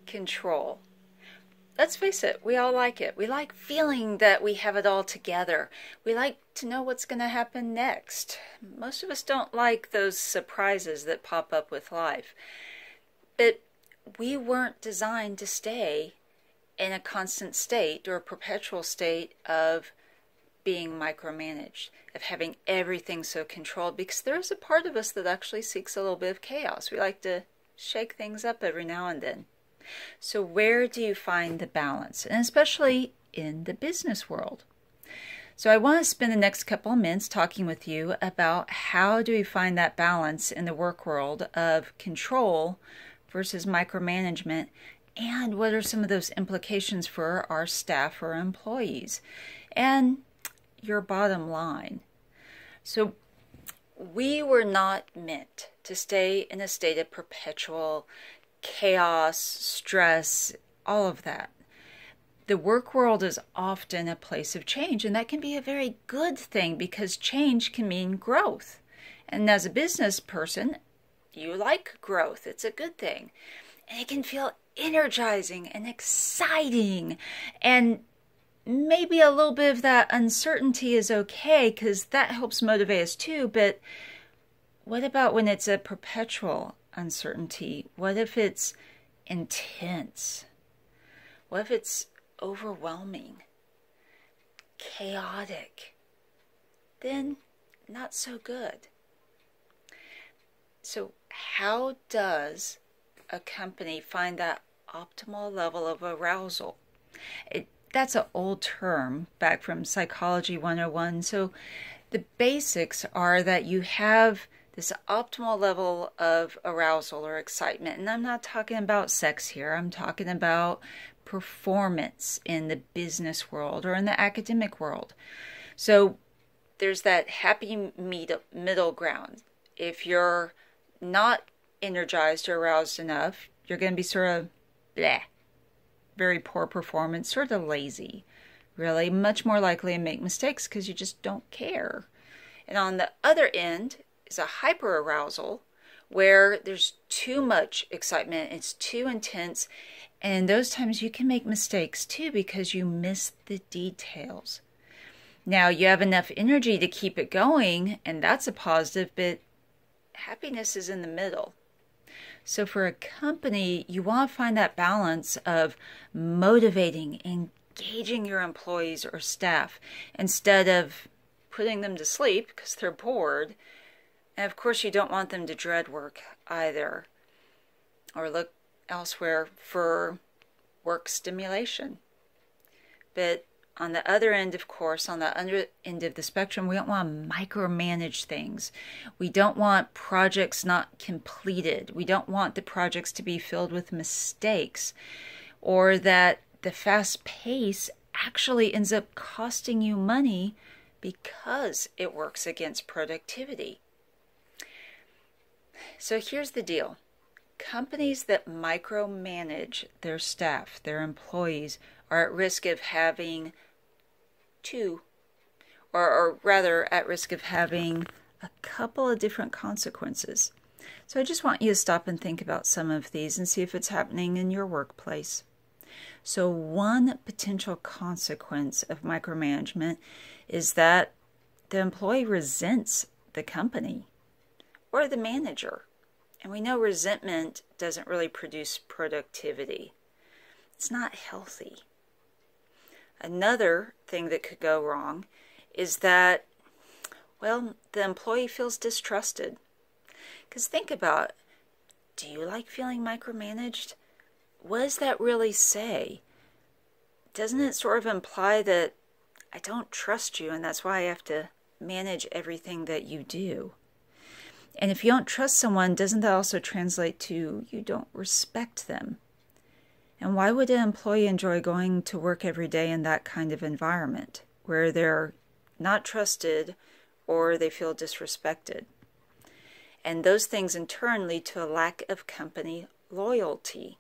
control. Let's face it, we all like it. We like feeling that we have it all together. We like to know what's going to happen next. Most of us don't like those surprises that pop up with life. But we weren't designed to stay in a constant state or a perpetual state of being micromanaged, of having everything so controlled, because there is a part of us that actually seeks a little bit of chaos. We like to shake things up every now and then. So where do you find the balance? And especially in the business world. So I want to spend the next couple of minutes talking with you about how do we find that balance in the work world of control versus micromanagement, and what are some of those implications for our staff or employees and your bottom line. So we were not meant to stay in a state of perpetual chaos, stress, all of that. The work world is often a place of change, and that can be a very good thing because change can mean growth. And as a business person, you like growth. It's a good thing. And it can feel energizing and exciting, and maybe a little bit of that uncertainty is okay because that helps motivate us too. But what about when it's a perpetual uncertainty? What if it's intense? What if it's overwhelming, chaotic? Then not so good. So how does a company find that optimal level of arousal? That's an old term back from Psychology 101. So the basics are that you have this optimal level of arousal or excitement. And I'm not talking about sex here. I'm talking about performance in the business world or in the academic world. So there's that happy middle ground. If you're not energized or aroused enough, you're going to be sort of bleh, very poor performance, sort of lazy, really much more likely to make mistakes because you just don't care. And on the other end is a hyper arousal where there's too much excitement, it's too intense, and in those times you can make mistakes too because you miss the details. Now you have enough energy to keep it going, and that's a positive, but happiness is in the middle. So for a company, you want to find that balance of motivating, engaging your employees or staff instead of putting them to sleep because they're bored. And of course, you don't want them to dread work either or look elsewhere for work stimulation. But on the other end, of course, on the other end of the spectrum, we don't want to micromanage things. We don't want projects not completed. We don't want the projects to be filled with mistakes, or that the fast pace actually ends up costing you money because it works against productivity. So here's the deal. Companies that micromanage their staff, their employees, are at risk of having or rather at risk of having a couple of different consequences. So I just want you to stop and think about some of these and see if it's happening in your workplace. So one potential consequence of micromanagement is that the employee resents the company or the manager. And we know resentment doesn't really produce productivity. It's not healthy. Another thing that could go wrong is that, well, the employee feels distrusted. Because think about, do you like feeling micromanaged? What does that really say? Doesn't it sort of imply that I don't trust you and that's why I have to manage everything that you do? And if you don't trust someone, doesn't that also translate to you don't respect them? And why would an employee enjoy going to work every day in that kind of environment where they're not trusted or they feel disrespected? And those things in turn lead to a lack of company loyalty.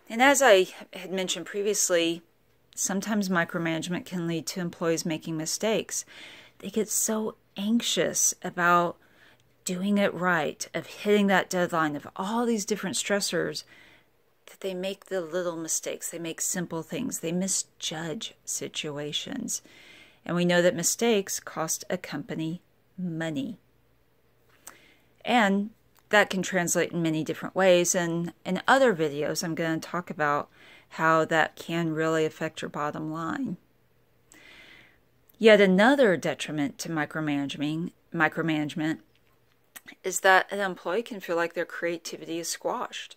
And as I had mentioned previously, sometimes micromanagement can lead to employees making mistakes. They get so anxious about doing it right, of hitting that deadline, of all these different stressors, that they make the little mistakes. They make simple things. They misjudge situations. And we know that mistakes cost a company money. And that can translate in many different ways. And in other videos, I'm going to talk about how that can really affect your bottom line. Yet another detriment to micromanagement is that an employee can feel like their creativity is squashed.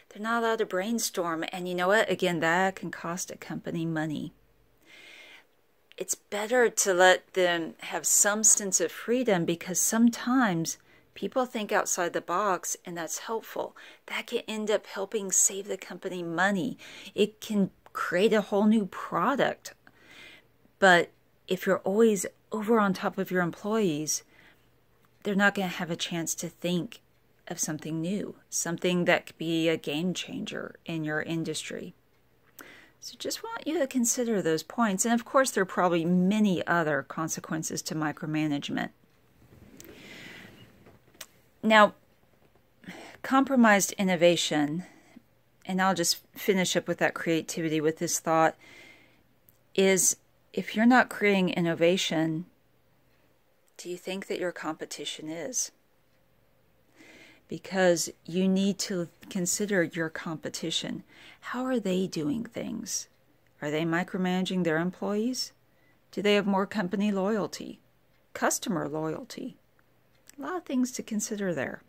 They're not allowed to brainstorm, and you know what? Again, that can cost a company money. It's better to let them have some sense of freedom, because sometimes people think outside the box, and that's helpful. That can end up helping save the company money. It can create a whole new product. But if you're always over on top of your employees, they're not going to have a chance to think of something new, something that could be a game changer in your industry. So just want you to consider those points. And of course, there are probably many other consequences to micromanagement. Now, compromised innovation, and I'll just finish up with that creativity with this thought, is if you're not creating innovation, do you think that your competition is? Because you need to consider your competition. How are they doing things? Are they micromanaging their employees? Do they have more company loyalty, customer loyalty? A lot of things to consider there.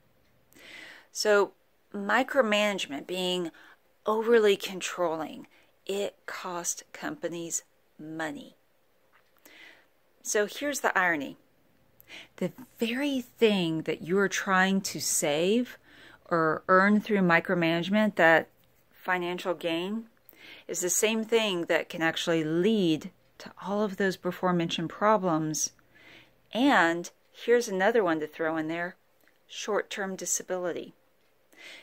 So micromanagement, being overly controlling, it costs companies money. So here's the irony. The very thing that you are trying to save or earn through micromanagement, that financial gain, is the same thing that can actually lead to all of those before-mentioned problems. And here's another one to throw in there: short-term disability.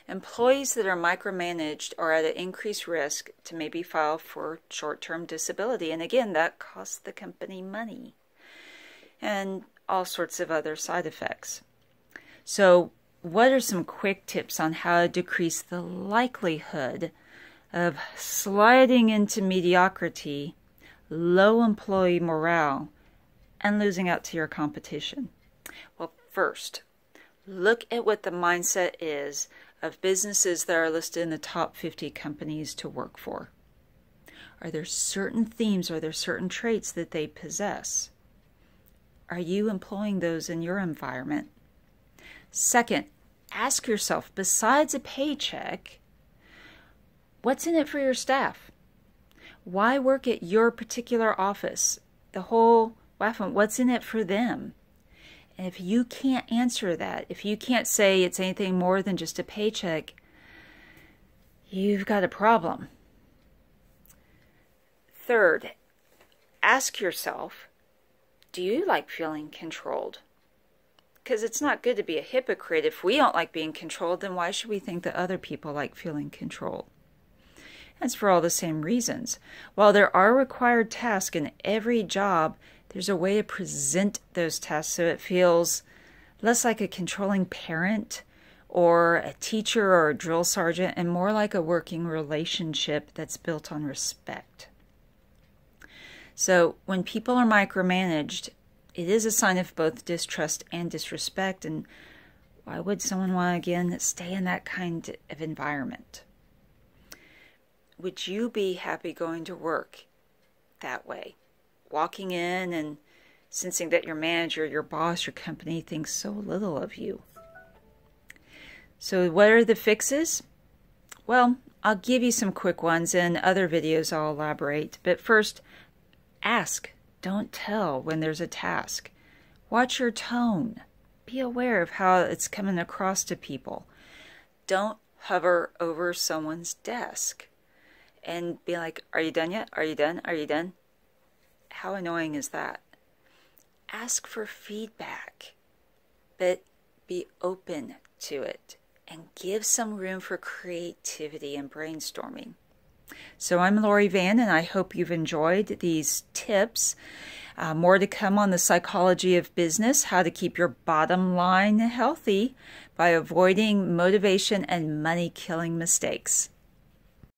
Employees that are micromanaged are at an increased risk to maybe file for short-term disability. And again, that costs the company money. And all sorts of other side effects. So what are some quick tips on how to decrease the likelihood of sliding into mediocrity, low employee morale, and losing out to your competition? Well, first, look at what the mindset is of businesses that are listed in the top 50 companies to work for. Are there certain themes, are there certain traits that they possess? Are you employing those in your environment? Second, ask yourself, besides a paycheck, what's in it for your staff? Why work at your particular office? The whole what's in it for them? And if you can't answer that, if you can't say it's anything more than just a paycheck, you've got a problem. Third, ask yourself, do you like feeling controlled? Because it's not good to be a hypocrite. If we don't like being controlled, then why should we think that other people like feeling controlled? It's for all the same reasons. While there are required tasks in every job, there's a way to present those tasks so it feels less like a controlling parent or a teacher or a drill sergeant, and more like a working relationship that's built on respect. So when people are micromanaged, it is a sign of both distrust and disrespect. And why would someone want to, again, stay in that kind of environment? Would you be happy going to work that way? Walking in and sensing that your manager, your boss, your company thinks so little of you. So what are the fixes? Well, I'll give you some quick ones. In other videos I'll elaborate. But first, ask, don't tell when there's a task. Watch your tone. Be aware of how it's coming across to people. Don't hover over someone's desk and be like, are you done yet? Are you done? Are you done? How annoying is that? Ask for feedback, but be open to it and give some room for creativity and brainstorming. So I'm Lori Vann, and I hope you've enjoyed these tips. More to come on the psychology of business, how to keep your bottom line healthy by avoiding motivation and money-killing mistakes.